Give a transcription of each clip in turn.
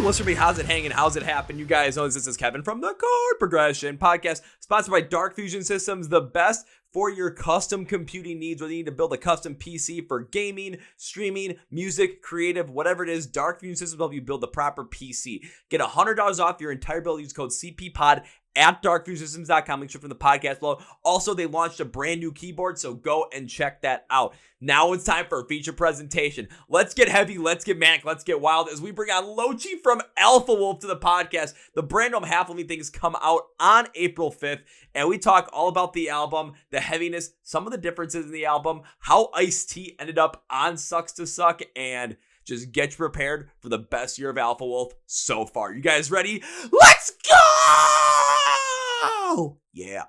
what's me? How's it hanging? How's it happen? You guys know this is Kevin from the Chord Progression Podcast, sponsored by Dark Fusion Systems, the best for your custom computing needs. Whether you need to build a custom PC for gaming, streaming, music, creative, whatever it is, Dark Fusion Systems will help you build the proper PC. Get $100 off your entire bill. Use code CPPOD at darkfusionsystems.com. Link from the podcast below. Also, they launched a brand new keyboard, so go and check that out. Now it's time for a feature presentation. Let's get heavy, let's get manic, let's get wild as we bring on Lochie from Alpha Wolf to the podcast. The brand new Half Living Things come out on April 5th, and we talk all about the album, the heaviness, some of the differences in the album, how Ice-T ended up on Sucks to Suck, and just get you prepared for the best year of Alpha Wolf so far. You guys ready? Let's go! Yeah.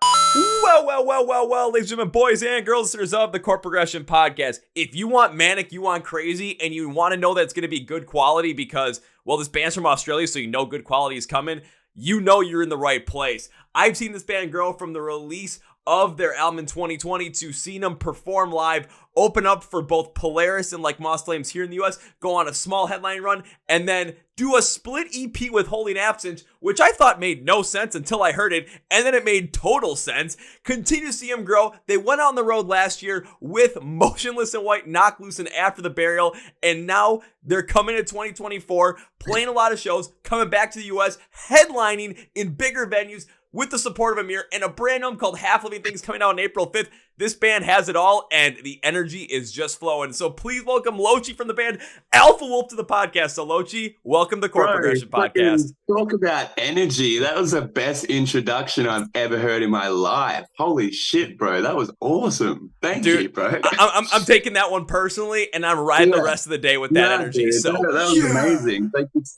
Well, ladies and gentlemen, boys and girls, listeners of the Chord Progression Podcast. If you want manic, you want crazy, and you want to know that it's going to be good quality because, well, this band's from Australia, so you know good quality is coming, you know you're in the right place. I've seen this band grow from the release of their album in 2020 to seeing them perform live, open up for both Polaris and Like Moss Flames here in the US, go on a small headline run, and then do a split EP with Holding Absence, which I thought made no sense until I heard it, and then it made total sense. Continue to see them grow. They went out on the road last year with Motionless in White, Knock Loose, and After the Burial, and now they're coming to 2024, playing a lot of shows, coming back to the US, headlining in bigger venues, with the support of Amir, and a brand new album called Half Living Things coming out on April 5th. This band has it all, and the energy is just flowing. So please welcome Lochie from the band Alpha Wolf to the podcast. So Lochie, welcome to the Chord Progression Podcast. Talk about energy. That was the best introduction I've ever heard in my life. Holy shit, bro. That was awesome. Thank you, bro. I'm taking that one personally, and I'm riding the rest of the day with that energy. Dude, so that was amazing.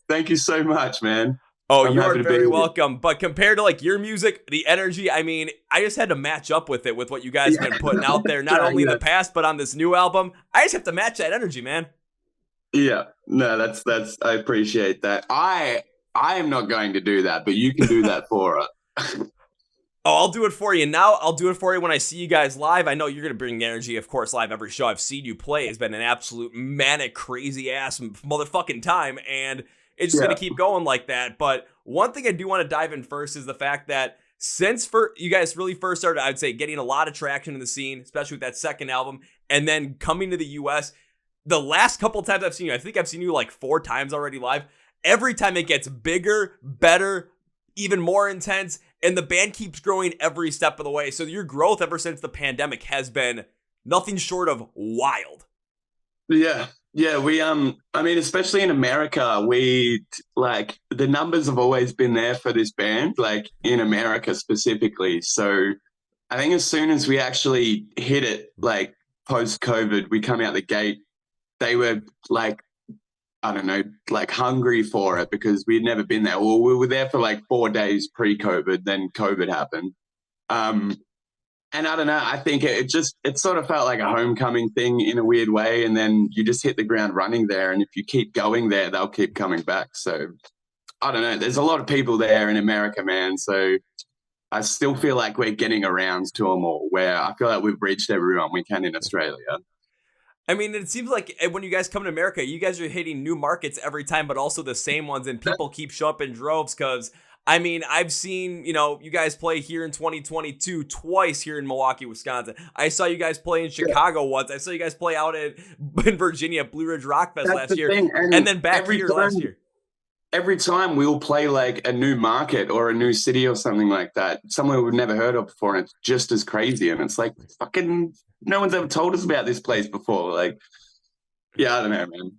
Thank you so much, man. Oh, you are very welcome. But compared to like your music, the energy, I mean, I just had to match up with it with what you guys have been putting out there, not only in the past, but on this new album. I just have to match that energy, man. Yeah, no, that's I appreciate that. I am not going to do that, but you can do that for us. Oh, I'll do it for you now. I'll do it for you when I see you guys live. I know you're going to bring the energy, of course, live. Every show I've seen you play has been an absolute manic, crazy ass motherfucking time. And it's just going to keep going like that. But one thing I do want to dive in first is the fact that since you guys really first started, I'd say, getting a lot of traction in the scene, especially with that second album, and then coming to the US, the last couple times I've seen you, I think I've seen you like 4 times already live. Every time it gets bigger, better, even more intense, and the band keeps growing every step of the way. So your growth ever since the pandemic has been nothing short of wild. Yeah, we I mean, especially in America, we like the numbers have always been there for this band, like in America specifically. So I think as soon as we actually hit it, like post-COVID, we come out the gate, they were like, I don't know, like hungry for it because we'd never been there. Well, we were there for like 4 days pre-COVID, then COVID happened. And I don't know, I think it sort of felt like a homecoming thing in a weird way. And then you just hit the ground running there. And if you keep going there, they'll keep coming back. So I don't know. There's a lot of people there in America, man. So I still feel like we're getting around to them all, where I feel like we've reached everyone we can in Australia. I mean, it seems like when you guys come to America, you guys are hitting new markets every time, but also the same ones. And people keep showing up in droves because, I mean, I've seen, you guys play here in 2022 twice here in Milwaukee, Wisconsin. I saw you guys play in Chicago once. I saw you guys play out in Virginia at Blue Ridge Rock Fest last year. And then back here last year. Every time we'll play like a new market or a new city or something like that, somewhere we've never heard of before, and it's just as crazy. And it's like, fucking, no one's ever told us about this place before. Like, yeah, I don't know, man.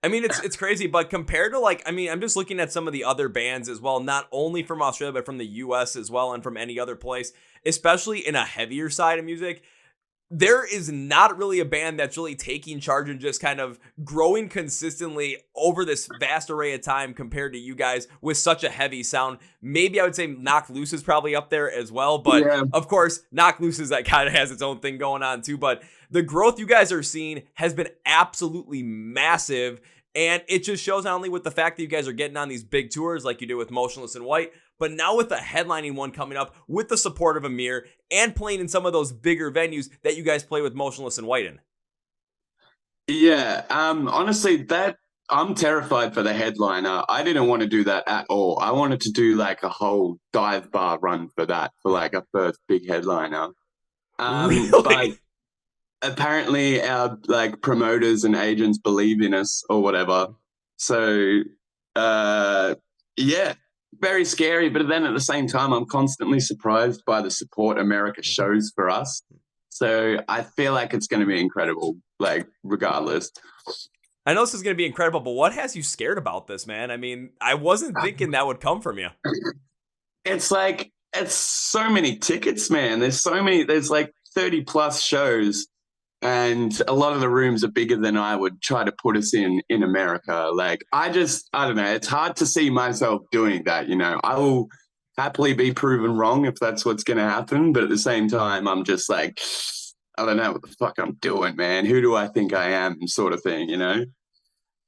I mean, it's crazy, but compared to I'm just looking at some of the other bands as well, not only from Australia, but from the US as well, and from any other place, especially in a heavier side of music. There is not really a band that's really taking charge and just kind of growing consistently over this vast array of time compared to you guys with such a heavy sound. Maybe I would say Knock Loose is probably up there as well, but of course, Knock Loose is that kind of has its own thing going on too. But the growth you guys are seeing has been absolutely massive. And it just shows not only with the fact that you guys are getting on these big tours like you did with Motionless in White, but now with the headlining one coming up with the support of Amir and playing in some of those bigger venues that you guys play with Motionless in White in. Yeah, honestly, that I'm terrified for the headliner. I didn't want to do that at all. I wanted to do like a whole dive bar run for that, for like a first big headliner. But Really? apparently our like promoters and agents believe in us or whatever. So uh yeah, very scary. But then at the same time, I'm constantly surprised by the support America shows for us. So I feel like it's going to be incredible, like regardless. I know this is going to be incredible, but what has you scared about this, man? I mean, I wasn't thinking that would come from you. It's like it's so many tickets, man. There's so many. There's like 30 plus shows, and a lot of the rooms are bigger than I would try to put us in America. Like I don't know. It's hard to see myself doing that. I will happily be proven wrong if that's what's going to happen. But at the same time, I'm just like, I don't know what the fuck I'm doing, man. Who do I think I am, sort of thing.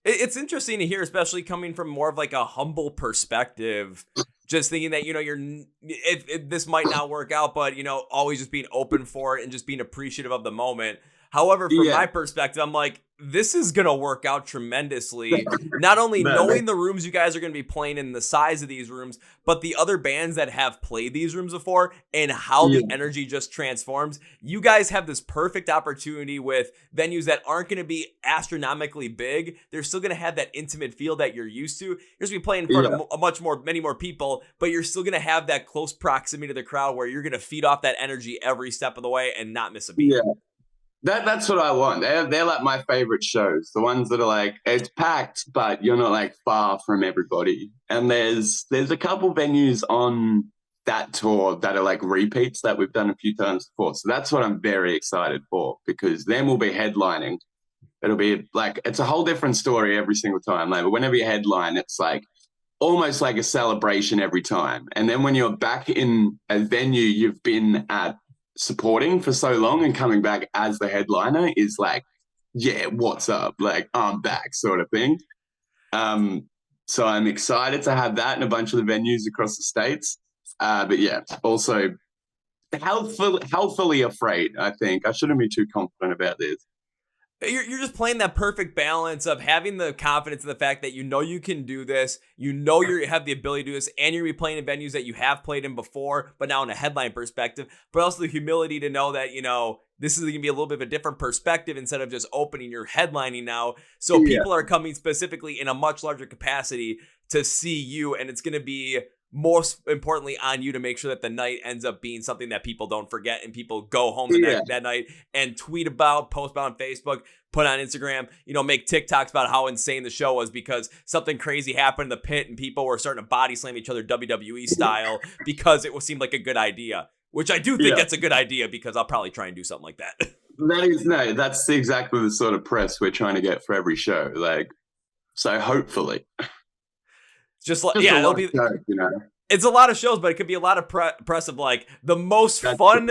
It's interesting to hear, especially coming from more of like a humble perspective. Just thinking that, if this might not work out, but, always just being open for it and just being appreciative of the moment. However, from my perspective, I'm like, this is going to work out tremendously. Not only knowing the rooms you guys are going to be playing in, the size of these rooms, but the other bands that have played these rooms before and how the energy just transforms. You guys have this perfect opportunity with venues that aren't going to be astronomically big. They're still going to have that intimate feel that you're used to. You're just going to be playing in front of many more people, but you're still going to have that close proximity to the crowd where you're going to feed off that energy every step of the way and not miss a beat. Yeah. That's what I want. They're like my favorite shows. The ones that are like, it's packed, but you're not like far from everybody. And there's a couple venues on that tour that are like repeats that we've done a few times before. So that's what I'm very excited for, because then we'll be headlining. It'll be like, it's a whole different story every single time. Like whenever you headline, it's like almost like a celebration every time. And then when you're back in a venue you've been at supporting for so long and coming back as the headliner is like, yeah, what's up? Like, I'm back, sort of thing. So I'm excited to have that in a bunch of the venues across the States. But yeah, also healthfully afraid, I think. I shouldn't be too confident about this. You're just playing that perfect balance of having the confidence in the fact that you can do this, you have the ability to do this, and you're going to be playing in venues that you have played in before, but now in a headline perspective, but also the humility to know that, this is going to be a little bit of a different perspective instead of just opening, you're headlining now. So people are coming specifically in a much larger capacity to see you, and it's going to be most importantly on you to make sure that the night ends up being something that people don't forget and people go home that night and tweet about, post about on Facebook, put on Instagram, make TikToks about how insane the show was because something crazy happened in the pit and people were starting to body slam each other WWE style because it seemed like a good idea, which I do think that's a good idea because I'll probably try and do something like that. That's exactly the sort of press we're trying to get for every show. Like, so hopefully. It'll be, it's a lot of shows, but it could be a lot of press of like the most fun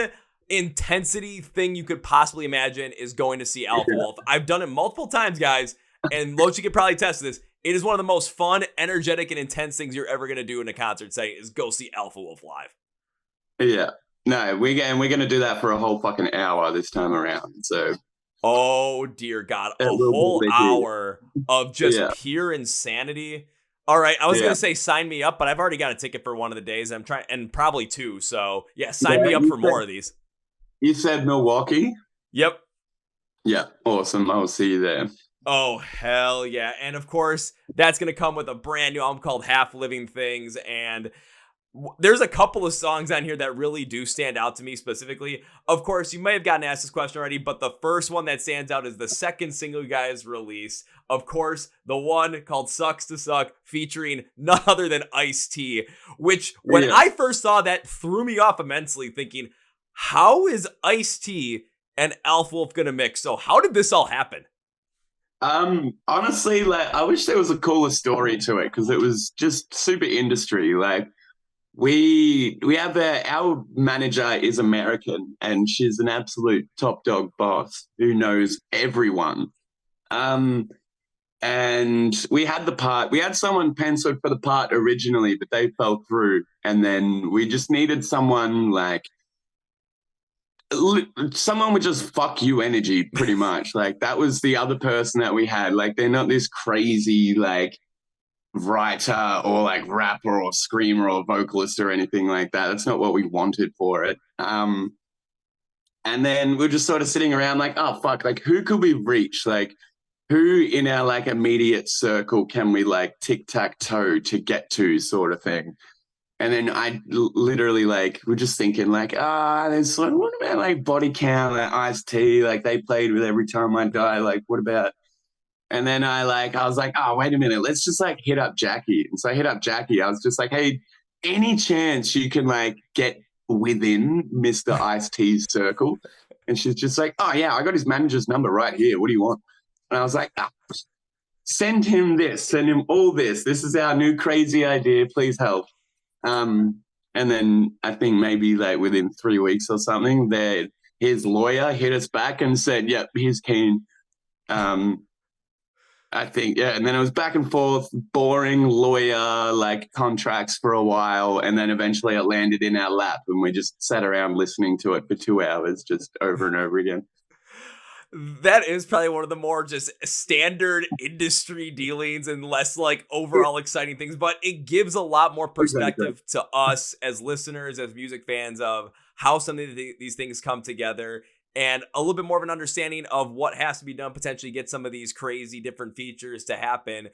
intensity thing you could possibly imagine is going to see Alpha Wolf. I've done it multiple times, guys, and Lochie could probably test this. It is one of the most fun, energetic, and intense things you're ever going to do in a concert setting is go see Alpha Wolf live. Yeah. No, we're going to do that for a whole fucking hour this time around. So. Oh, dear God. A whole hour of just pure insanity. All right, I was going to say sign me up, but I've already got a ticket for one of the days. I'm trying, and probably two. So, sign me up for more of these. You said Milwaukee? Yep. Yeah, awesome. I'll see you there. Oh, hell yeah. And of course, that's going to come with a brand new album called Half Living Things. And there's a couple of songs on here that really do stand out to me specifically. Of course, you may have gotten asked this question already, but the first one that stands out is the second single you guys released. Of course, the one called Sucks to Suck featuring none other than Ice-T, which when I first saw that threw me off immensely thinking, how is Ice-T and Alpha Wolf going to mix? So how did this all happen? Honestly, like I wish there was a cooler story to it because it was just super industry. Like we have our manager is American and she's an absolute top dog boss who knows everyone. And we had someone penciled for the part originally, but they fell through. And then we just needed someone like someone with just fuck you energy, pretty much. Like that was the other person that we had. Like they're not this crazy like writer or like rapper or screamer or vocalist or anything like that. That's not what we wanted for it. And then we're just sort of sitting around like, oh fuck, like who could we reach? Like who in our like immediate circle can we like tic-tac-toe to get to, sort of thing. And then I literally like we're just thinking like, there's like, what about like Body Count, like Ice-T, like they played with Every Time I Die, like what about? And then I was like, oh wait a minute, let's just like hit up Jackie. And so I hit up Jackie. I was just like, hey, any chance you can like get within Mr. Ice-T's circle? And she's just like, oh yeah, I got his manager's number right here. What do you want? And I was like, send him this, send him all this. This is our new crazy idea. Please help. And then I think maybe like within 3 weeks or something, his lawyer hit us back and said, yep, he's keen. I think, yeah. And then it was back and forth, boring lawyer, like contracts for a while. And then eventually it landed in our lap and we just sat around listening to it for 2 hours, just over and over again. That is probably one of the more just standard industry dealings and less like overall exciting things, but it gives a lot more perspective to us as listeners, as music fans, of how some of these things come together, and a little bit more of an understanding of what has to be done, potentially get some of these crazy different features to happen.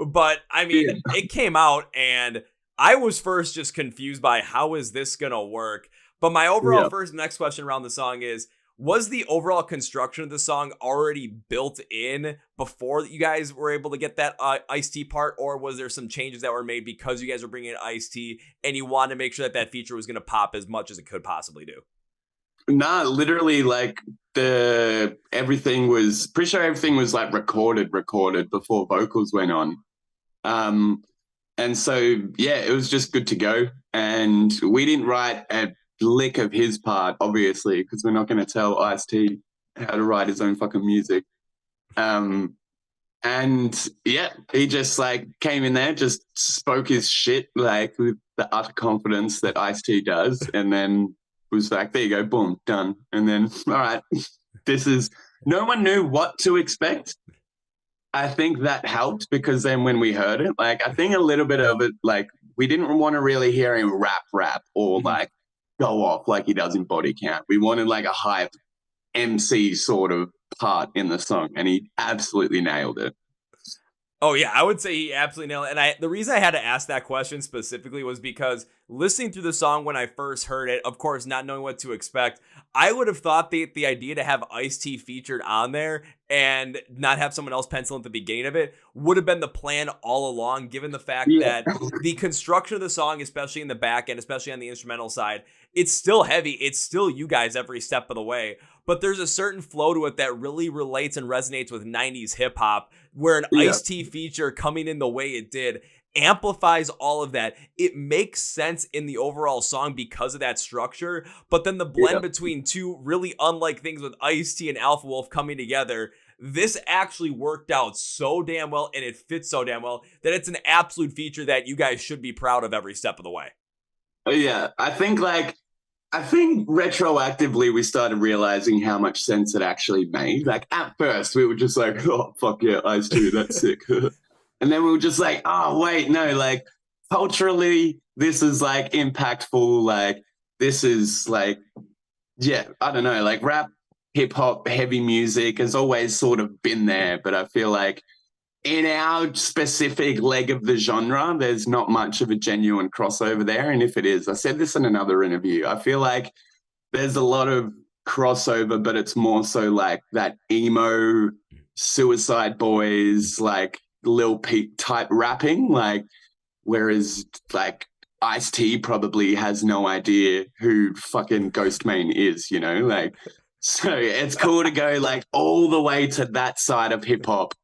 But I mean, It came out and I was first just confused by how is this going to work? But my overall next question around the song is, was the overall construction of the song already built in before you guys were able to get that Ice-T part, or was there some changes that were made because you guys were bringing in Ice-T and you wanted to make sure that feature was going to pop as much as it could possibly do? Nah, literally, like everything was pretty sure everything was like recorded before vocals went on. And so yeah, it was just good to go. And we didn't write a lick of his part, obviously, because we're not going to tell Ice-T how to write his own fucking music. And yeah, he just like came in there, just spoke his shit like with the utter confidence that Ice-T does, and then was like, there you go, boom, done. And then, all right, no one knew what to expect. I think that helped, because then when we heard it, like, I think a little bit of it, like, we didn't want to really hear him rap or like go off like he does in Body Count. We wanted like a hype MC sort of part in the song, and he absolutely nailed it. Oh yeah, I would say he absolutely nailed it. And the reason I had to ask that question specifically was because listening through the song when I first heard it, of course, not knowing what to expect, I would have thought the idea to have Ice-T featured on there and not have someone else pencil at the beginning of it would have been the plan all along, given the fact that the construction of the song, especially in the back end, especially on the instrumental side, it's still heavy. It's still you guys every step of the way. But there's a certain flow to it that really relates and resonates with 90s hip hop, where an Ice-T feature coming in the way it did amplifies all of that. It makes sense in the overall song because of that structure. But then the blend between two really unlike things with Ice-T and Alpha Wolf coming together, this actually worked out so damn well, and it fits so damn well that it's an absolute feature that you guys should be proud of every step of the way. Yeah, I think retroactively we started realizing how much sense it actually made. Like at first we were just like, oh fuck yeah, Ice-T, that's sick. And then we were just like, oh wait, no, like culturally this is like impactful, like this is like, yeah, I don't know, like rap, hip hop, heavy music has always sort of been there, but I feel like in our specific leg of the genre, there's not much of a genuine crossover there. And if it is, I said this in another interview, I feel like there's a lot of crossover, but it's more so like that emo Suicide Boys, like Lil Peep type rapping, like, whereas like Ice-T probably has no idea who fucking Ghostman is, you know, like, so it's cool to go like all the way to that side of hip hop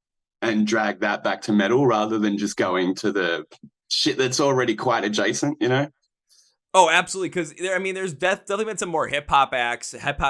and drag that back to metal rather than just going to the shit that's already quite adjacent, you know? Oh, absolutely. Because there's definitely been some more hip hop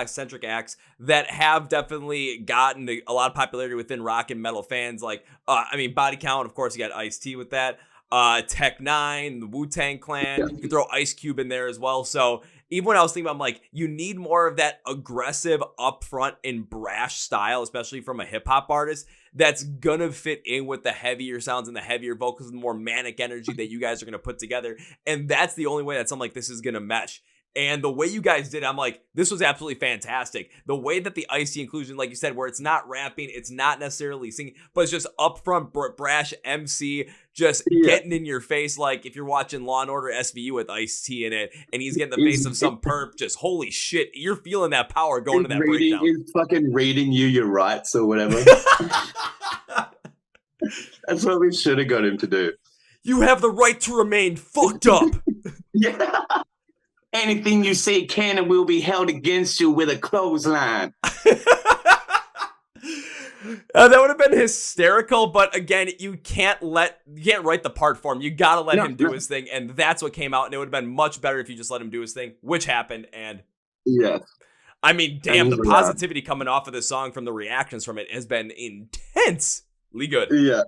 centric acts that have definitely gotten a lot of popularity within rock and metal fans. Like, Body Count, of course, you got Ice-T with that. Tech Nine, the Wu-Tang Clan. You can throw Ice Cube in there as well. So even when I was thinking about, I'm like, you need more of that aggressive, upfront, and brash style, especially from a hip hop artist that's gonna fit in with the heavier sounds and the heavier vocals and the more manic energy that you guys are gonna put together. And that's the only way that something like this is gonna mesh. And the way you guys did, I'm like, this was absolutely fantastic. The way that the Icy inclusion, like you said, where it's not rapping, it's not necessarily singing, but it's just upfront brash MC, just getting in your face. Like if you're watching Law and Order SVU with Ice-T in it, and he's getting the face of some perp, just holy shit, you're feeling that power going to that breakdown. He's fucking reading you your rights or whatever. That's what we should have got him to do. You have the right to remain fucked up. Yeah. Anything you say can and will be held against you with a clothesline. That would have been hysterical, but again, you can't write the part for him. You gotta let him do his thing, and that's what came out. And it would have been much better if you just let him do his thing, which happened. And I mean, damn, the positivity coming off of this song from the reactions from it has been intensely good. Yeah.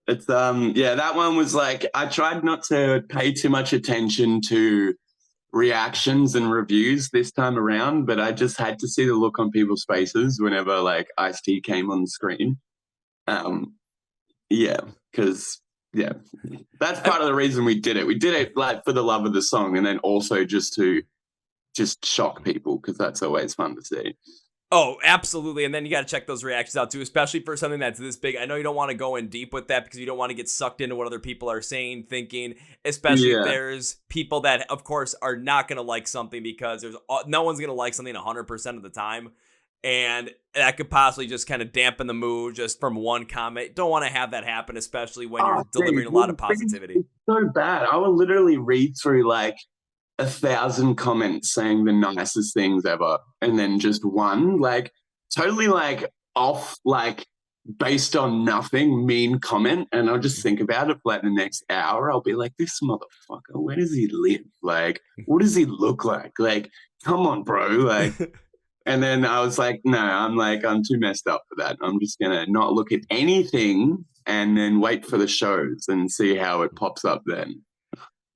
It's that one was like, I tried not to pay too much attention to reactions and reviews this time around, but I just had to see the look on people's faces whenever like Ice-T came on the screen. Because that's part of the reason we did it. We did it like for the love of the song, and then also just to shock people, because that's always fun to see. Oh, absolutely. And then you got to check those reactions out too, especially for something that's this big. I know you don't want to go in deep with that because you don't want to get sucked into what other people are saying, thinking, especially if there's people that, of course, are not going to like something, because no one's going to like something 100% of the time. And that could possibly just kind of dampen the mood just from one comment. Don't want to have that happen, especially when you're delivering a lot of positivity. It's so bad. I will literally read through like 1,000 comments saying the nicest things ever, and then just one like totally like off, like based on nothing, mean comment, and I'll just think about it for like the next hour. I'll be like, this motherfucker, where does he live? Like, what does he look like? Like, come on, bro. Like, and then I was like, no, I'm too messed up for that. I'm just gonna not look at anything and then wait for the shows and see how it pops up then.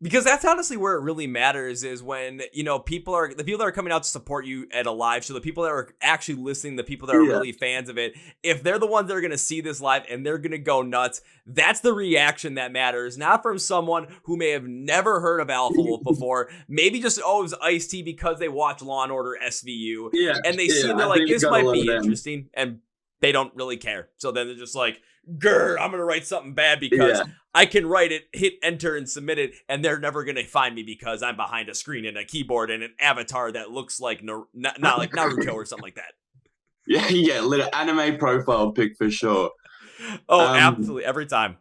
Because that's honestly where it really matters, is when, you know, the people that are coming out to support you at a live show, the people that are actually listening, the people that are really fans of it, if they're the ones that are going to see this live and they're going to go nuts, that's the reaction that matters. Not from someone who may have never heard of Alpha Wolf before, maybe just, it was Ice-T because they watch Law and Order SVU, and they see, they're like, this might be interesting, and they don't really care. So then they're just like, grr, I'm going to write something bad because I can write it, hit enter and submit it, and they're never going to find me because I'm behind a screen and a keyboard and an avatar that looks like not like Naruto or something like that. Little anime profile pic for sure. Oh, absolutely. Every time.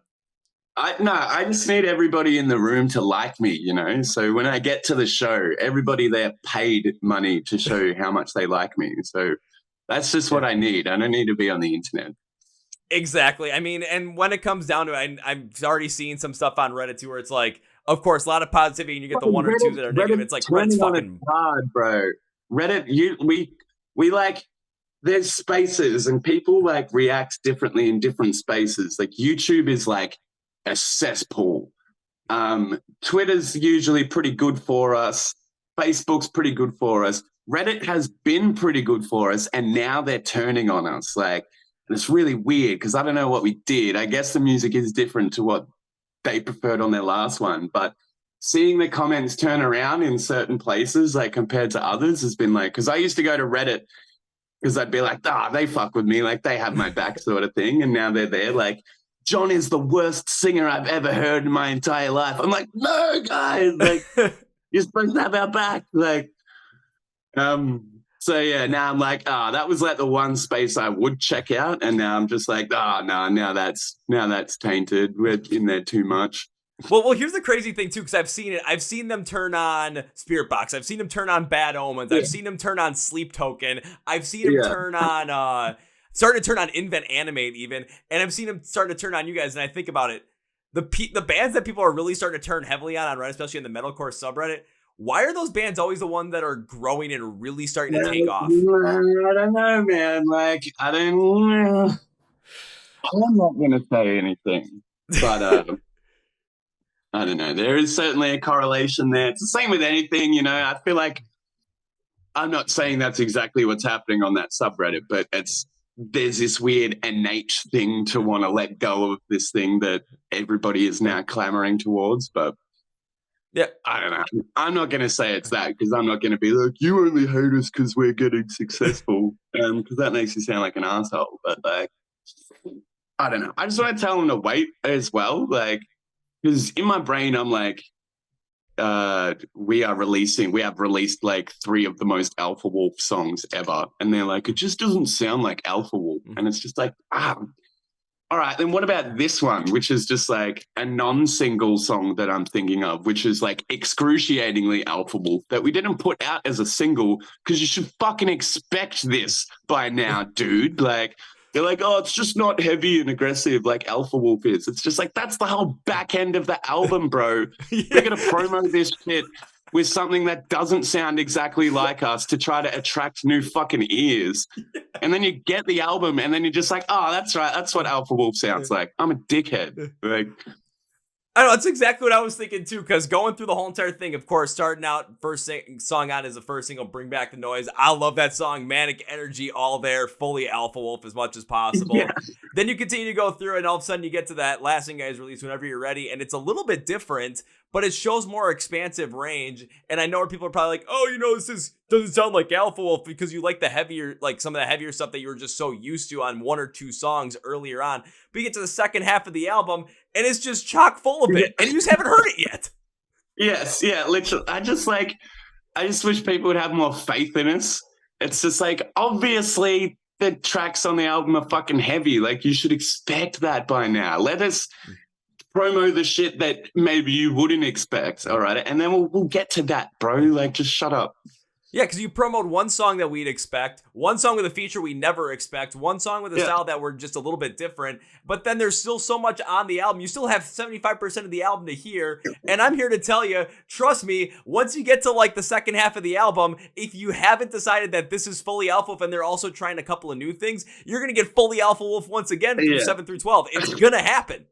I just need everybody in the room to like me, you know? So when I get to the show, everybody there paid money to show how much they like me. So that's just what I need. I don't need to be on the internet. Exactly. I mean, and when it comes down to it, I'm already seeing some stuff on Reddit too, where it's like, of course, a lot of positivity, and you get the one or two that are negative. It's like Reddit's fucking hard, bro. Reddit, we like, there's spaces, and people like react differently in different spaces. Like YouTube is like a cesspool. Twitter's usually pretty good for us. Facebook's pretty good for us. Reddit has been pretty good for us, and now they're turning on us. Like, and it's really weird because I don't know what we did. I guess the music is different to what they preferred on their last one, but seeing the comments turn around in certain places, like compared to others, has been like, because I used to go to Reddit because I'd be like, they fuck with me, like they have my back sort of thing, and now they're there like, John is the worst singer I've ever heard in my entire life. I'm like, no, guys, like you're supposed to have our back, like. So yeah, now I'm like, that was like the one space I would check out, and now I'm just like, no, now that's tainted. We're in there too much. Well, here's the crazy thing too, because I've seen it. I've seen them turn on Spirit Box. I've seen them turn on Bad Omens. I've seen them turn on Sleep Token. I've seen them turn on, starting to turn on Invent Animate even, and I've them starting to turn on you guys. And I think about it, the bands that people are really starting to turn heavily on Reddit, especially in the metalcore subreddit. Why are those bands always the ones that are growing and really starting to take off? I don't know, man. Like, I'm not going to say anything. But I don't know. There is certainly a correlation there. It's the same with anything, you know. I feel like I'm not saying that's exactly what's happening on that subreddit, but there's this weird innate thing to want to let go of this thing that everybody is now clamoring towards. But yeah, I don't know. I'm not going to say it's that, because I'm not going to be like, you only hate us because we're getting successful, because that makes you sound like an asshole. But like, I don't know. I just want to tell them to wait as well, like, because in my brain I'm like, we have released like 3 of the most Alpha Wolf songs ever, and they're like, it just doesn't sound like Alpha Wolf. And it's just like, all right, then what about this one, which is just like a non-single song that I'm thinking of, which is like excruciatingly Alpha Wolf, that we didn't put out as a single, because you should fucking expect this by now, dude. Like, they're like, oh, it's just not heavy and aggressive like Alpha Wolf is. It's just like, that's the whole back end of the album, bro. Yeah. We're going to promo this shit with something that doesn't sound exactly like us to try to attract new fucking ears. And then you get the album and then you're just like, oh, that's right. That's what Alpha Wolf sounds like. I'm a dickhead. Like, I don't know, that's exactly what I was thinking too, because going through the whole entire thing, of course, starting out, first song on is the first single, Bring Back the Noise. I love that song, manic energy, all there, fully Alpha Wolf as much as possible. Yeah. Then you continue to go through, and all of a sudden you get to that last thing guys release, Whenever You're Ready, and it's a little bit different, but it shows more expansive range. And I know where people are probably like, oh, you know, doesn't sound like Alpha Wolf, because you like the heavier, like some of the heavier stuff that you were just so used to on 1 or 2 songs earlier on. But you get to the second half of the album, and it's just chock full of it, and you just haven't heard it yet. Yes, yeah, literally. I just wish people would have more faith in us. It's just like, obviously the tracks on the album are fucking heavy. Like, you should expect that by now. Let us promo the shit that maybe you wouldn't expect, all right? And then we'll get to that, bro. Like, just shut up. Yeah, because you promoted one song that we'd expect, one song with a feature we never expect, one song with a style that were just a little bit different, but then there's still so much on the album. You still have 75% of the album to hear, and I'm here to tell you, trust me, once you get to like the second half of the album, if you haven't decided that this is fully Alpha Wolf and they're also trying a couple of new things, you're going to get fully Alpha Wolf once again through 7 through 12. It's going to happen.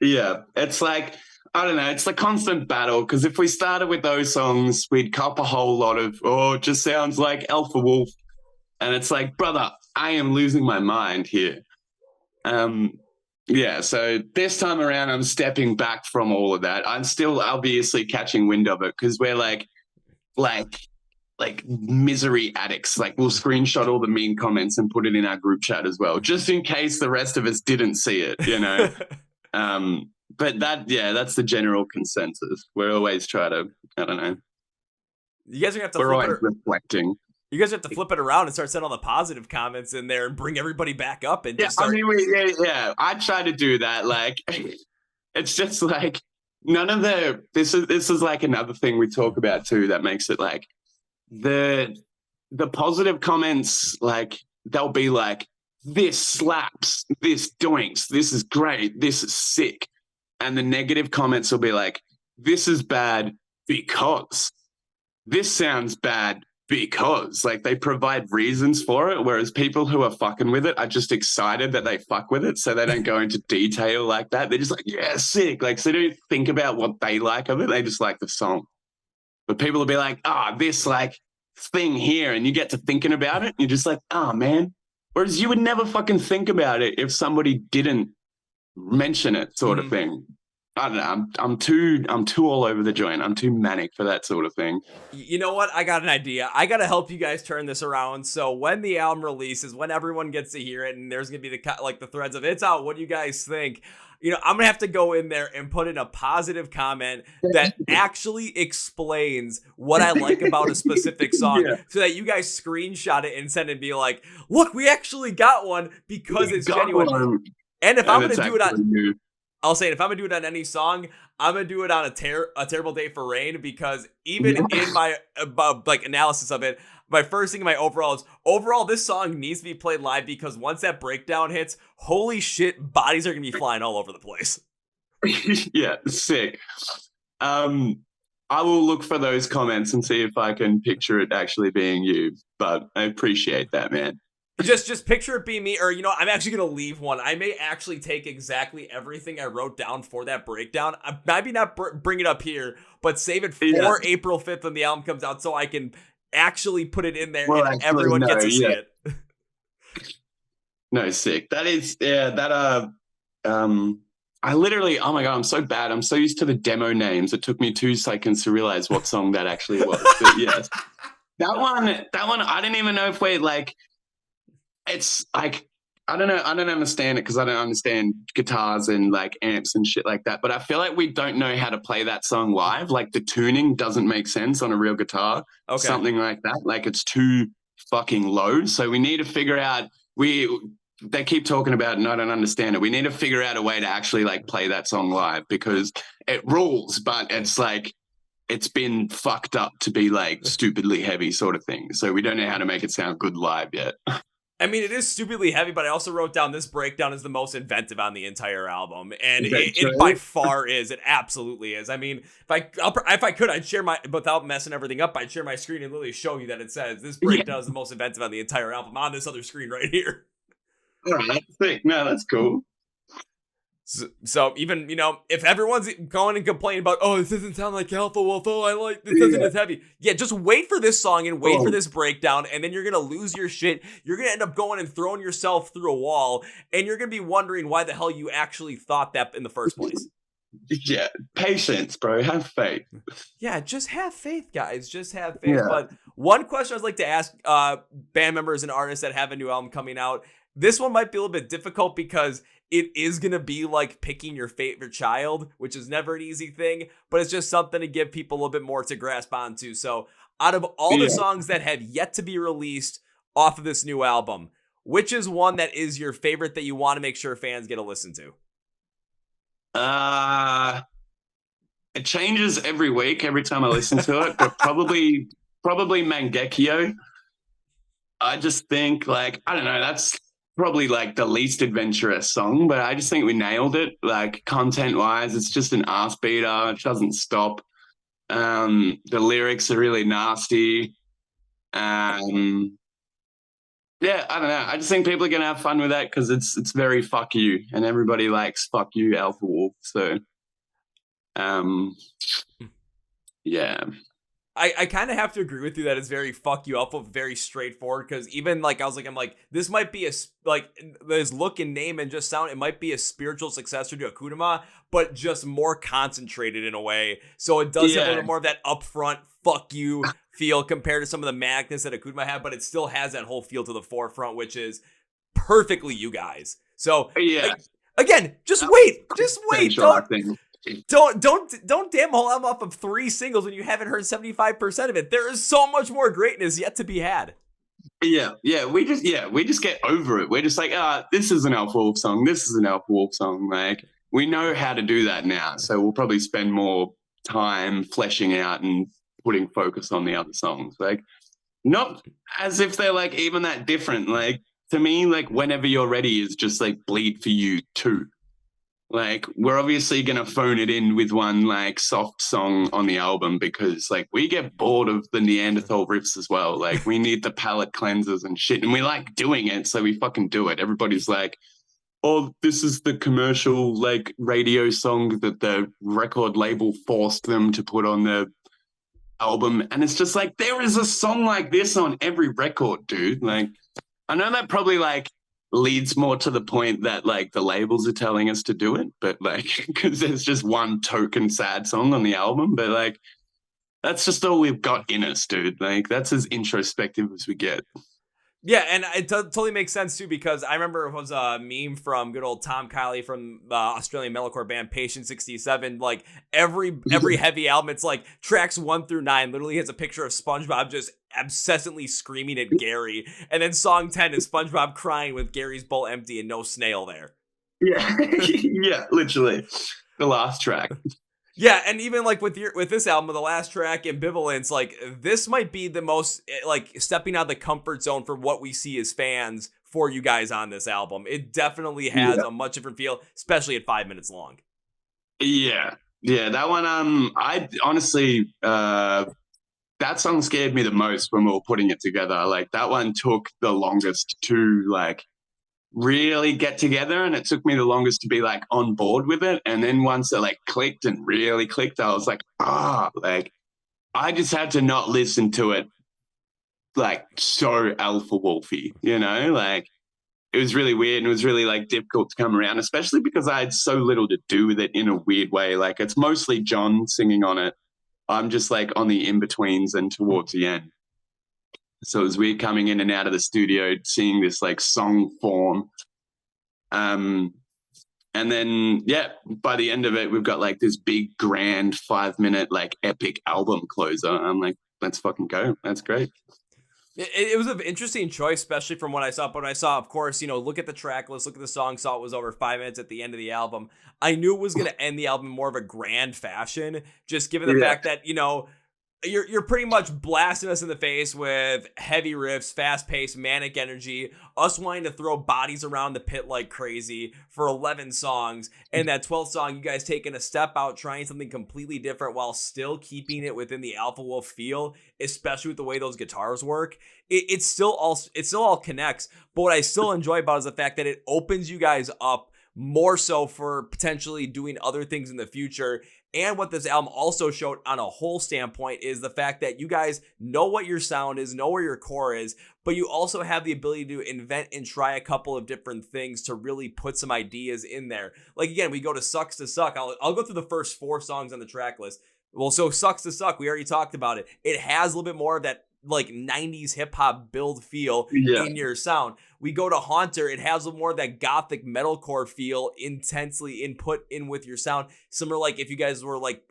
Yeah, it's like, I don't know, it's the constant battle, because if we started with those songs, we'd cop a whole lot of, oh, it just sounds like Alpha Wolf. And it's like, brother, I am losing my mind here. Yeah, so this time around, I'm stepping back from all of that. I'm still obviously catching wind of it, because we're like misery addicts. Like, we'll screenshot all the mean comments and put it in our group chat as well, just in case the rest of us didn't see it, you know? But that's the general consensus. We're always trying to, I don't know. You guys are going to have to We're always reflecting. You guys have to flip it around and start sending all the positive comments in there and bring everybody back up and just start. I mean, I try to do that. Like, it's just like none of this is like another thing we talk about too that makes it like the positive comments, like, they'll be like, this slaps, this doinks, this is great, this is sick. And the negative comments will be like, this is bad because, this sounds bad because, like, they provide reasons for it, whereas people who are fucking with it are just excited that they fuck with it, so they don't go into detail like that. They're just like, yeah, sick. Like, so they don't think about what they like of it. They just like the song. But people will be like, this, like, thing here, and you get to thinking about it, and you're just like, man. Whereas you would never fucking think about it if somebody didn't mention it, sort of thing. I don't know. I'm too all over the joint. I'm too manic for that sort of thing. You know what? I got an idea. I got to help you guys turn this around. So when the album releases, when everyone gets to hear it, and there's going to be the threads of it's out, what do you guys think? You know, I'm going to have to go in there and put in a positive comment that actually explains what I like about a specific song, so that you guys screenshot it and send it and be like, look, we actually got one because it's genuine. And if I'm going to do it on, I'll say it, if I'm going to do it on any song, I'm going to do it on a Terrible Day for Rain, because even in my analysis of it, my first thing in my overall, this song needs to be played live, because once that breakdown hits, holy shit, bodies are going to be flying all over the place. Yeah, sick. I will look for those comments and see if I can picture it actually being you, but I appreciate that, man. Just picture it being me, or I'm actually gonna leave one. I may actually take exactly everything I wrote down for that breakdown. Maybe not bring it up here, but save it for April 5th when the album comes out, so I can actually put it in there and everyone gets to see it. No, sick. That is, I literally, oh my God, I'm so bad. I'm so used to the demo names. It took me 2 seconds to realize what song that actually was. But yes, that one, I didn't even know if we it's like, I don't know. I don't understand it because I don't understand guitars and like amps and shit like that. But I feel like we don't know how to play that song live. Like the tuning doesn't make sense on a real guitar. Okay. Something like that. Like it's too fucking low. So we need to figure out, they keep talking about it and I don't understand it. We need to figure out a way to actually like play that song live because it rules, but it's like it's been fucked up to be like stupidly heavy sort of thing. So we don't know how to make it sound good live yet. I mean, it is stupidly heavy, but I also wrote down this breakdown is the most inventive on the entire album, and it by far is. It absolutely is. I mean, if I could, I'd share without messing everything up, I'd share my screen and literally show you that it says this breakdown is the most inventive on the entire album on this other screen right here. All right, sick. No, that's cool. So even, if everyone's going and complaining about, oh, this doesn't sound like Alpha Wolf, oh, I like this isn't as heavy. Yeah, just wait for this song and wait for this breakdown, and then you're going to lose your shit. You're going to end up going and throwing yourself through a wall, and you're going to be wondering why the hell you actually thought that in the first place. Yeah, patience, bro. Have faith. Yeah, just have faith, guys. Just have faith. Yeah. But one question I'd like to ask band members and artists that have a new album coming out, this one might be a little bit difficult because it is going to be like picking your favorite child, which is never an easy thing, but it's just something to give people a little bit more to grasp onto. So out of all the songs that have yet to be released off of this new album, which is one that is your favorite that you want to make sure fans get a listen to? It changes every week, every time I listen to it, but probably Mangekyo. I just think I don't know, that's probably like the least adventurous song, but I just think we nailed it. Like content wise, it's just an ass beater. It doesn't stop. The lyrics are really nasty. Yeah, I don't know. I just think people are gonna have fun with that because it's very fuck you, and everybody likes fuck you, Alpha Wolf. So, yeah. I kind of have to agree with you that it's very fuck you Alpha, very straightforward, because even I'm like, this might be this look and name and just sound, it might be a spiritual successor to Akudama, but just more concentrated in a way. So it does have a little more of that upfront fuck you feel compared to some of the madness that Akudama had, but it still has that whole feel to the forefront, which is perfectly you guys. So again, just wait. Don't damn whole album off of 3 singles when you haven't heard 75% of it. There is so much more greatness yet to be had. Yeah, we just get over it. We're just like, this is an Alpha Wolf song. This is an Alpha Wolf song. Like, we know how to do that now, so we'll probably spend more time fleshing out and putting focus on the other songs. Like, not as if they're like even that different. Like, to me, like Whenever You're Ready is just like Bleed for You too. Like, we're obviously going to phone it in with one, like, soft song on the album because, like, we get bored of the Neanderthal riffs as well. Like, we need the palate cleansers and shit, and we like doing it, so we fucking do it. Everybody's like, oh, this is the commercial, like, radio song that the record label forced them to put on the album. And it's just like, there is a song like this on every record, dude. Like, I know that probably, like, leads more to the point that like the labels are telling us to do it, but like because there's just one token sad song on the album, but like that's just all we've got in us, dude. Like that's as introspective as we get. Yeah, and it totally makes sense too, because I remember it was a meme from good old Tom Kiley from the Australian metalcore band Patient 67. Like every heavy album, it's like tracks 1 through 9 literally has a picture of SpongeBob just obsessively screaming at Gary, and then song 10 is SpongeBob crying with Gary's bowl empty and no snail there. Yeah, yeah, literally the last track. Yeah, and even like with this album, the last track, Ambivalence, like this might be the most like stepping out of the comfort zone for what we see as fans for you guys on this album. It definitely has a much different feel, especially at 5 minutes long. Yeah, that one. I honestly, that that song scared me the most when we were putting it together. Like that one took the longest to like really get together, and it took me the longest to be like on board with it. And then once it like clicked and really clicked, I was like, like I just had to not listen to it like so alpha wolfy, you know, like it was really weird, and it was really like difficult to come around, especially because I had so little to do with it in a weird way. Like it's mostly John singing on it. I'm just like on the in-betweens and towards the end. So it was weird coming in and out of the studio, seeing this like song form. And then, yeah, by the end of it, we've got like this big, grand 5-minute, like epic album closer. I'm like, let's fucking go. That's great. It was an interesting choice, especially from what I saw. But when I saw, of course, look at the track list, look at the song, saw it was over 5 minutes at the end of the album. I knew it was going to end the album in more of a grand fashion, just given the fact that, you're pretty much blasting us in the face with heavy riffs, fast-paced, manic energy, us wanting to throw bodies around the pit like crazy for 11 songs, and that 12th song, you guys taking a step out, trying something completely different while still keeping it within the Alpha Wolf feel, especially with the way those guitars work. It still all connects, but what I still enjoy about it is the fact that it opens you guys up more so for potentially doing other things in the future. And what this album also showed on a whole standpoint is the fact that you guys know what your sound is, know where your core is, but you also have the ability to invent and try a couple of different things to really put some ideas in there. Like again, we go to Sucks to Suck. I'll go through the first 4 songs on the track list. Well, so Sucks to Suck, we already talked about it. It has a little bit more of that like 90s hip hop build feel in your sound. We go to Haunter, it has a little more of that gothic metalcore feel intensely input in with your sound. Similar like if you guys were like,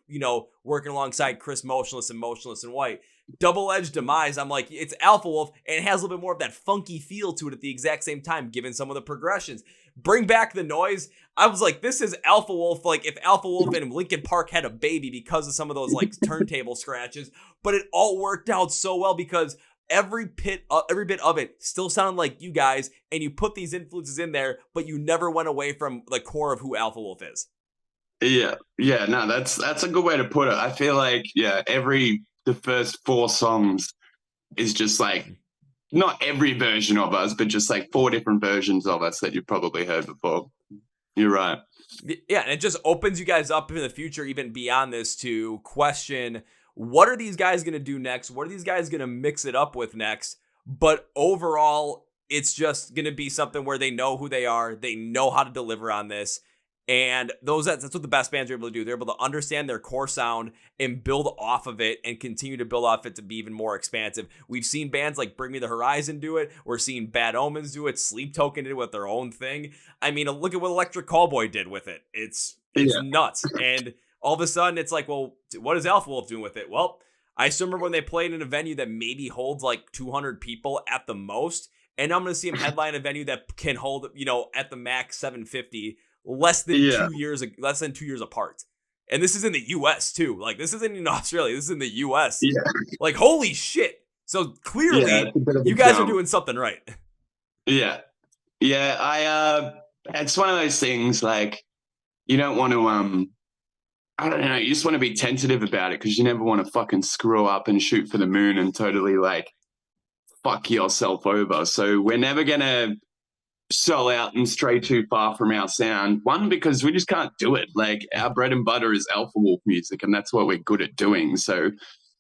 working alongside Chris Motionless and Motionless in White. Double-Edged Demise, I'm like, it's Alpha Wolf, and it has a little bit more of that funky feel to it at the exact same time, given some of the progressions. Bring Back the Noise, I was like, this is Alpha Wolf, like if Alpha Wolf and Linkin Park had a baby because of some of those like turntable scratches, but it all worked out so well because every bit of it still sounded like you guys, and you put these influences in there, but you never went away from the core of who Alpha Wolf is. Yeah, no, that's a good way to put it. I feel like, the first 4 songs is just like, not every version of us, but just like 4 different versions of us that you've probably heard before. You're right. Yeah, and it just opens you guys up in the future, even beyond this, to question, what are these guys going to do next? What are these guys going to mix it up with next? But overall, it's just going to be something where they know who they are. They know how to deliver on this. And that's what the best bands are able to do. They're able to understand their core sound and build off of it and continue to build off it to be even more expansive. We've seen bands like Bring Me the Horizon do it. We're seeing Bad Omens do it. Sleep Token did it with their own thing. I mean, look at what Electric Callboy did with it. It's nuts. And all of a sudden it's like, well, what is Alpha Wolf doing with it? Well, I still remember when they played in a venue that maybe holds like 200 people at the most. And I'm going to see them headline a venue that can hold, at the max 750 less than 2 years apart. And this is in the US too. Like this isn't in Australia. This is in the US. Yeah. Like, holy shit. So clearly you guys are doing something right. Yeah. Yeah. It's one of those things like you don't want to, I don't know. You just want to be tentative about it because you never want to fucking screw up and shoot for the moon and totally like fuck yourself over. So we're never going to sell out and stray too far from our sound. One, because we just can't do it. Like our bread and butter is Alpha Wolf music, and that's what we're good at doing. So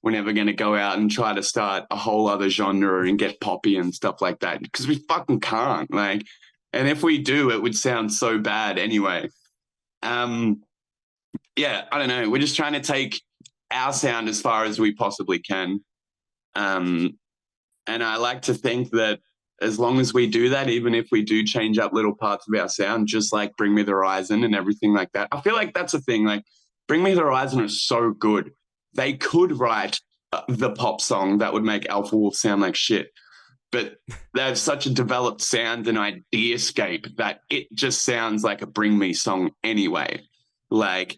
we're never going to go out and try to start a whole other genre and get poppy and stuff like that because we fucking can't. Like, and if we do, it would sound so bad anyway. Yeah, I don't know. We're just trying to take our sound as far as we possibly can. And I like to think that as long as we do that, even if we do change up little parts of our sound, just like Bring Me the Horizon and everything like that, I feel like that's a thing. Like Bring Me the Horizon is so good. They could write the pop song that would make Alpha Wolf sound like shit. But they have such a developed sound and ideascape that it just sounds like a Bring Me song anyway. Like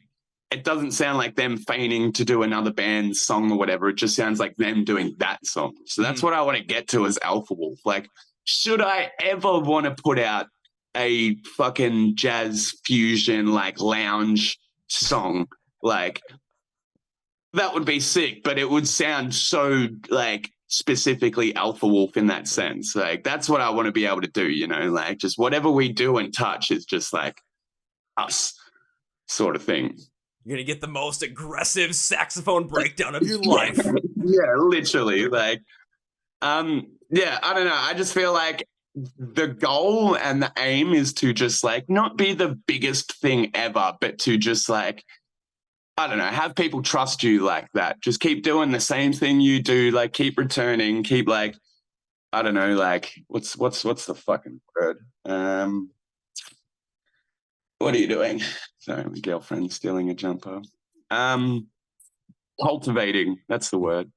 it doesn't sound like them feigning to do another band's song or whatever. It just sounds like them doing that song. So that's what I want to get to as Alpha Wolf. Like, should I ever want to put out a fucking jazz fusion, like lounge song, like that would be sick, but it would sound so like specifically Alpha Wolf in that sense. Like that's what I want to be able to do, you know, like just whatever we do and touch is just like us sort of thing. You're going to get the most aggressive saxophone breakdown of your life. Yeah, literally. Like, yeah, I don't know. I just feel like the goal and the aim is to just like not be the biggest thing ever, but to just like, I don't know, have people trust you like that. Just keep doing the same thing you do, like keep returning, keep like, I don't know, like what's the fucking word? What are you doing? Sorry, my girlfriend's stealing a jumper. Cultivating, that's the word.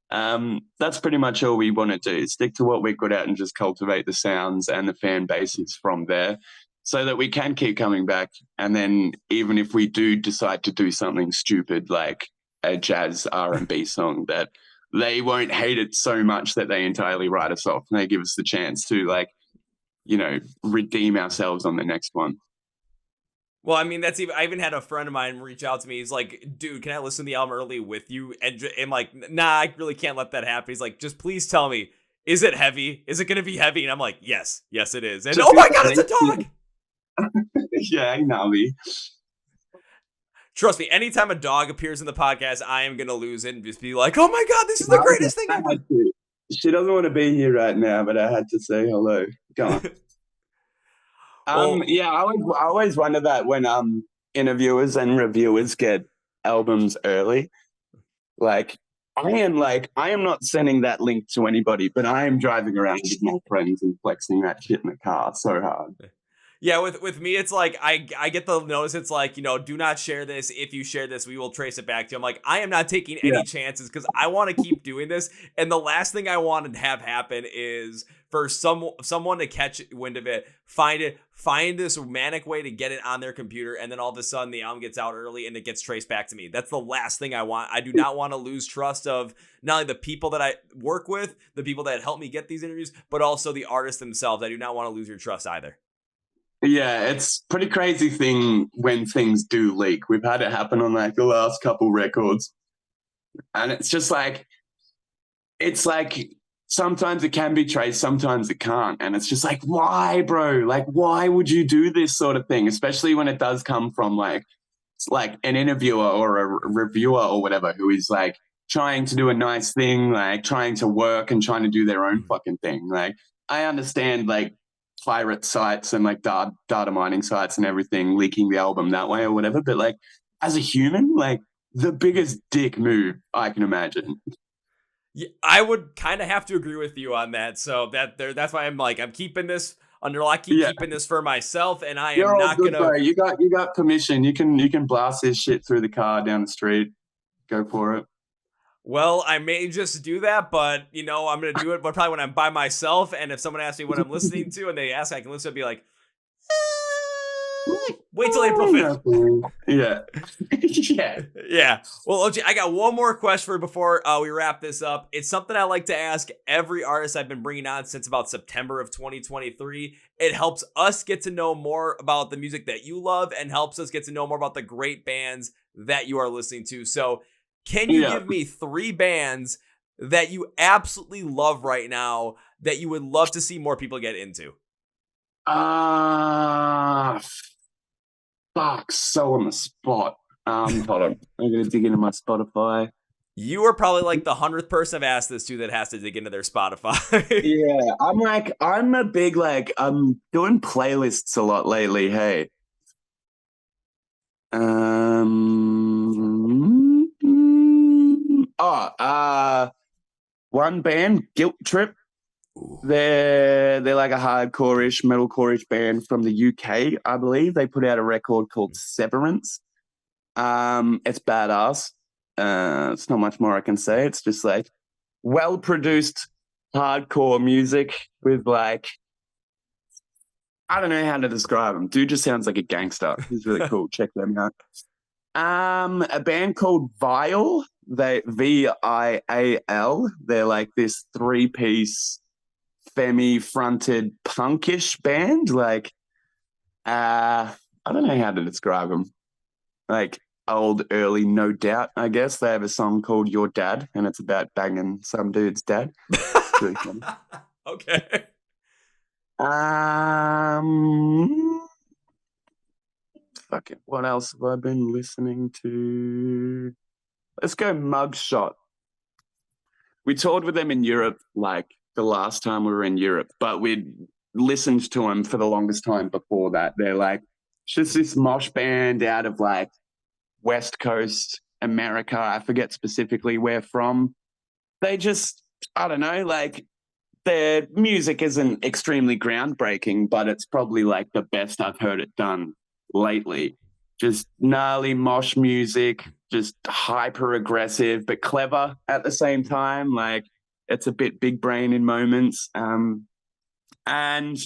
That's pretty much all we want to do. Stick to what we're good at and just cultivate the sounds and the fan bases from there so that we can keep coming back. And then even if we do decide to do something stupid like a jazz R&B song, that they won't hate it so much that they entirely write us off and they give us the chance to like, you know, redeem ourselves on the next one. Well, I mean, I even had a friend of mine reach out to me. He's like, dude, can I listen to the album early with you? And like, nah, I really can't let that happen. He's like, just please tell me, is it heavy? Is it going to be heavy? And I'm like, yes, it is. And oh my God, it's a dog. Yeah, I know me. Trust me, anytime a dog appears in the podcast, I am going to lose it and just be like, oh my God, this is the greatest thing ever. She doesn't want to be here right now, but I had to say hello. Go on. Yeah, I always wonder that when interviewers and reviewers get albums early. Like I am not sending that link to anybody, but I am driving around with my friends and flexing that shit in the car so hard. Yeah, with me, it's like I get the notice. It's like, you know, do not share this. If you share this, we will trace it back to you. I'm like, I am not taking any chances because I want to keep doing this. And the last thing I want to have happen is for someone to catch wind of it, find this manic way to get it on their computer, and then all of a sudden the album gets out early and it gets traced back to me. That's the last thing I want. I do not want to lose trust of not only the people that I work with, the people that help me get these interviews, but also the artists themselves. I do not want to lose your trust either. Yeah, it's pretty crazy thing when things do leak. We've had it happen on like the last couple records. And it's just like, it's like sometimes it can be traced, sometimes it can't. And it's just like, why, bro? Like, why would you do this sort of thing? Especially when it does come from like an interviewer or a reviewer or whatever who is like trying to do a nice thing, like trying to work and trying to do their own fucking thing. Like, I understand like pirate sites and like data mining sites and everything leaking the album that way or whatever, but like as a human, like the biggest dick move I can imagine. Yeah, I would kind of have to agree with you on that. So that's why I'm like, I'm keeping this under lock, keeping this for myself, and I am not gonna. Bro. You got permission. You can blast this shit through the car down the street. Go for it. Well, I may just do that, but, you know, I'm going to do it but probably when I'm by myself. And if someone asks me what I'm listening to and they ask, I can listen to be like, wait till April 5th. Yeah. Yeah. Well, Lochie, I got one more question for you before we wrap this up. It's something I like to ask every artist I've been bringing on since about September of 2023. It helps us get to know more about the music that you love and helps us get to know more about the great bands that you are listening to. So, can you give me 3 bands that you absolutely love right now that you would love to see more people get into? Fuck, so on the spot. Hold on. I'm going to dig into my Spotify. You are probably like the 100th person I've asked this to that has to dig into their Spotify. Yeah, I'm a big, like, I'm doing playlists a lot lately, hey. One band, Guilt Trip. They're like a hardcore-ish, metalcore-ish band from the UK, I believe. They put out a record called Severance. It's badass. It's not much more I can say. It's just like well-produced hardcore music with like, I don't know how to describe him. Dude just sounds like a gangster. He's really cool. Check them out. A band called Vile. They VIAL. They're like this 3-piece femi-fronted punkish band. Like, I don't know how to describe them. Like, old, early No Doubt, I guess. They have a song called Your Dad, and it's about banging some dude's dad. It's really funny. Okay. Fuck it. What else have I been listening to? Let's go Mugshot. We toured with them in Europe, like the last time we were in Europe, but we'd listened to them for the longest time before that. They're like just this mosh band out of like West Coast America. I forget specifically where from. They just, I don't know, like their music isn't extremely groundbreaking, but it's probably like the best I've heard it done lately. Just gnarly mosh music, just hyper aggressive, but clever at the same time. Like it's a bit big brain in moments. And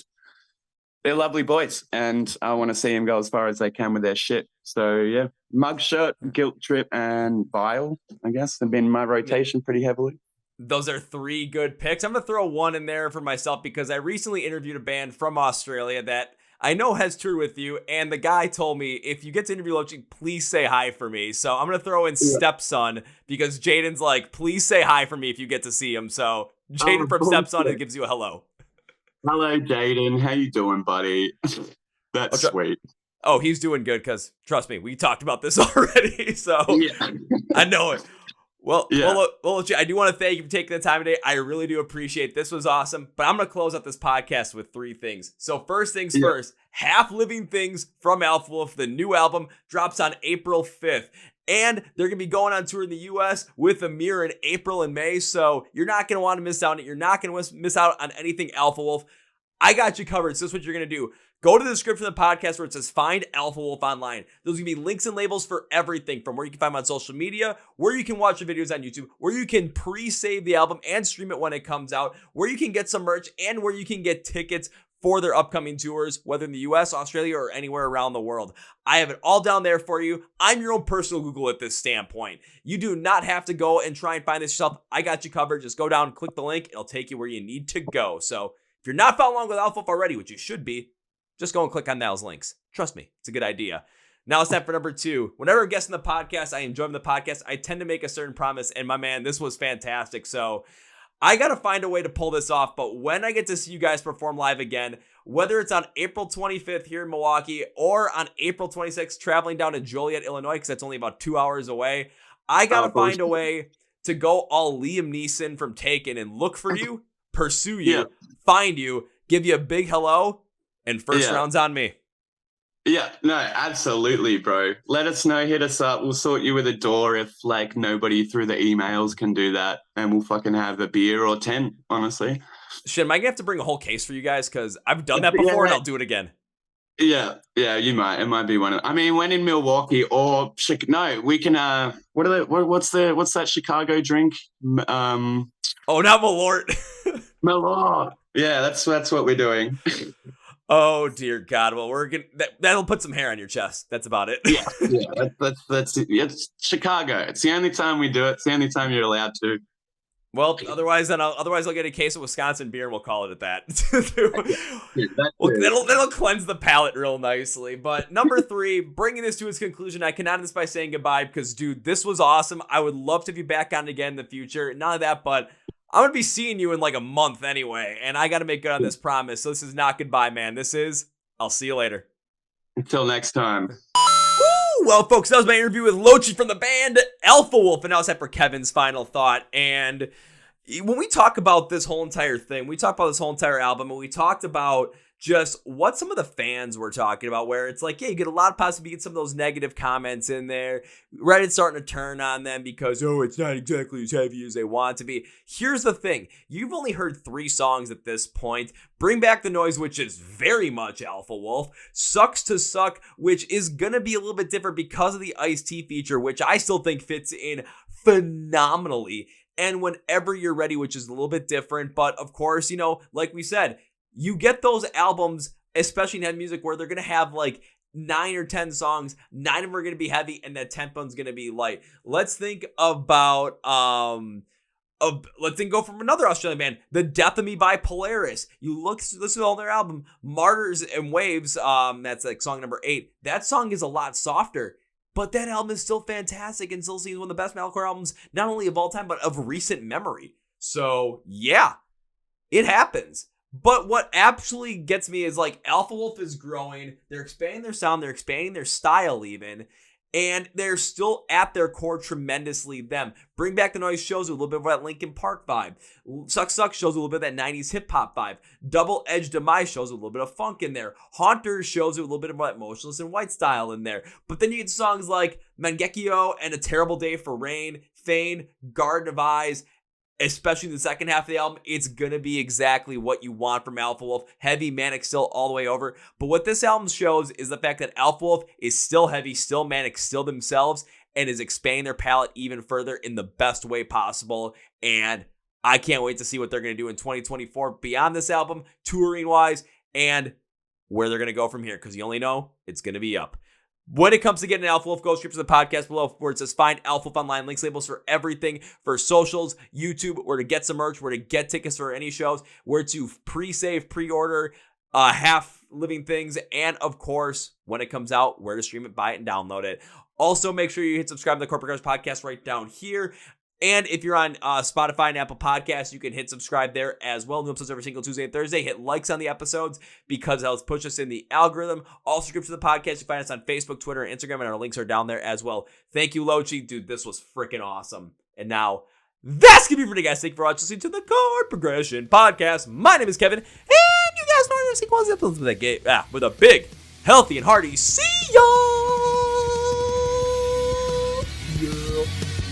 they're lovely boys, and I want to see them go as far as they can with their shit. So yeah, Mugshot, Guilt Trip, and Vile, I guess, have been in my rotation pretty heavily. Those are 3 good picks. I'm going to throw one in there for myself because I recently interviewed a band from Australia that I know has toured with you, and the guy told me, if you get to interview Lochie, please say hi for me. So I'm going to throw in Stepson because Jaden's like, please say hi for me if you get to see him. So Jaden from Stepson, it gives you a hello. Hello, Jaden. How you doing, buddy? That's sweet. Oh, he's doing good because, trust me, we talked about this already, so yeah. I know it. Well, I do want to thank you for taking the time today. I really do appreciate it. This was awesome, but I'm going to close out this podcast with 3 things. So first things first, Half Living Things from Alpha Wolf, the new album, drops on April 5th. And they're going to be going on tour in the U.S. with Amir in April and May, so you're not going to want to miss out on it. You're not going to miss out on anything Alpha Wolf. I got you covered, so this is what you're going to do. Go to the description of the podcast where it says Find Alpha Wolf Online. There's going to be links and labels for everything from where you can find them on social media, where you can watch the videos on YouTube, where you can pre-save the album and stream it when it comes out, where you can get some merch, and where you can get tickets for their upcoming tours, whether in the US, Australia, or anywhere around the world. I have it all down there for you. I'm your own personal Google at this standpoint. You do not have to go and try and find this yourself. I got you covered. Just go down, click the link. It'll take you where you need to go. So if you're not following along with Alpha Wolf already, which you should be, just go and click on those links. Trust me, it's a good idea. Now it's time for number 2. Whenever I'm guesting the podcast, I enjoy the podcast. I tend to make a certain promise, and my man, this was fantastic. So I got to find a way to pull this off, but when I get to see you guys perform live again, whether it's on April 25th here in Milwaukee or on April 26th traveling down to Joliet, Illinois, because that's only about 2 hours away, I got to find a way to go all Liam Neeson from Taken and look for you, pursue you, find you, give you a big hello, and first round's on me. Yeah, no, absolutely, bro. Let us know, hit us up. We'll sort you with a door if like nobody through the emails can do that, and we'll fucking have a beer or 10, honestly. Shit, am I gonna have to bring a whole case for you guys? Because I've done that before and I'll do it again. Yeah, you might. It might be one of. I mean, when in Milwaukee or no, we can. What's that Chicago drink? Oh, not Malort. Malort. Yeah, that's what we're doing. Oh dear God! Well, we're gonna that'll put some hair on your chest. That's about it. That's it's Chicago. It's the only time we do it. It's the only time you're allowed to. Well, otherwise I'll get a case of Wisconsin beer and we'll call it at that. That'll cleanse the palate real nicely. But number 3, bringing this to its conclusion, I can end this by saying goodbye because, dude, this was awesome. I would love to be back on again in the future. None of that, but I'm going to be seeing you in like a month anyway, and I got to make good on this promise. So this is not goodbye, man. This is, I'll see you later. Until next time. Woo! Well, folks, that was my interview with Lochie from the band Alpha Wolf, and now it's time for Kevin's final thought. And when we talk about this whole entire thing, we talk about this whole entire album, and we talked about just what some of the fans were talking about, where it's like, yeah, you get a lot of positive, you get some of those negative comments in there. Reddit's starting to turn on them because, oh, it's not exactly as heavy as they want it to be. Here's the thing. You've only heard 3 songs at this point. Bring Back the Noise, which is very much Alpha Wolf. Sucks to Suck, which is going to be a little bit different because of the Ice-T feature, which I still think fits in phenomenally. And Whenever You're Ready, which is a little bit different. But of course, you know, like we said, you get those albums, especially in heavy music, where they're going to have like 9 or 10 songs. 9 of them are going to be heavy and that 10th one's going to be light. Let's think about, let's go from another Australian band, The Death of Me by Polaris. You listen to all their album, Martyrs and Waves. That's like song number 8. That song is a lot softer. But that album is still fantastic and still seems one of the best metalcore albums, not only of all time, but of recent memory. So, yeah, it happens. But what absolutely gets me is like Alpha Wolf is growing. They're expanding their sound. They're expanding their style even. And they're still at their core tremendously them. Bring Back the Noise shows you a little bit of that Linkin Park vibe. Suck Suck shows you a little bit of that 90s hip hop vibe. Double Edge Demise shows you a little bit of funk in there. Haunters shows you a little bit of that Motionless in White style in there. But then you get songs like Mangekyo and A Terrible Day for Rain, Fane, Garden of Eyes. Especially the second half of the album, it's gonna be exactly what you want from Alpha Wolf. Heavy, manic, still all the way over. But what this album shows is the fact that Alpha Wolf is still heavy, still manic, still themselves, and is expanding their palette even further in the best way possible. And I can't wait to see what they're gonna do in 2024 beyond this album, touring-wise, and where they're gonna go from here, because you only know it's gonna be up. When it comes to getting Alpha Wolf, go straight to the podcast below where it says find Alpha Wolf online, links, labels for everything, for socials, YouTube, where to get some merch, where to get tickets for any shows, where to pre-save, pre-order, half living things, and of course, when it comes out, where to stream it, buy it, and download it. Also, make sure you hit subscribe to the Chord Progression Podcast right down here. And if you're on Spotify and Apple Podcasts, you can hit subscribe there as well. New episodes every single Tuesday and Thursday. Hit likes on the episodes because that helps push us in the algorithm. Also, subscribe to the podcast. You find us on Facebook, Twitter, and Instagram, and our links are down there as well. Thank you, Lochie. Dude, this was freaking awesome. And now, that's going to be for the guys. Thank you for watching to the Chord Progression Podcast. My name is Kevin, and you guys know I'm going to episodes with a big, healthy, and hearty see y'all. Yeah.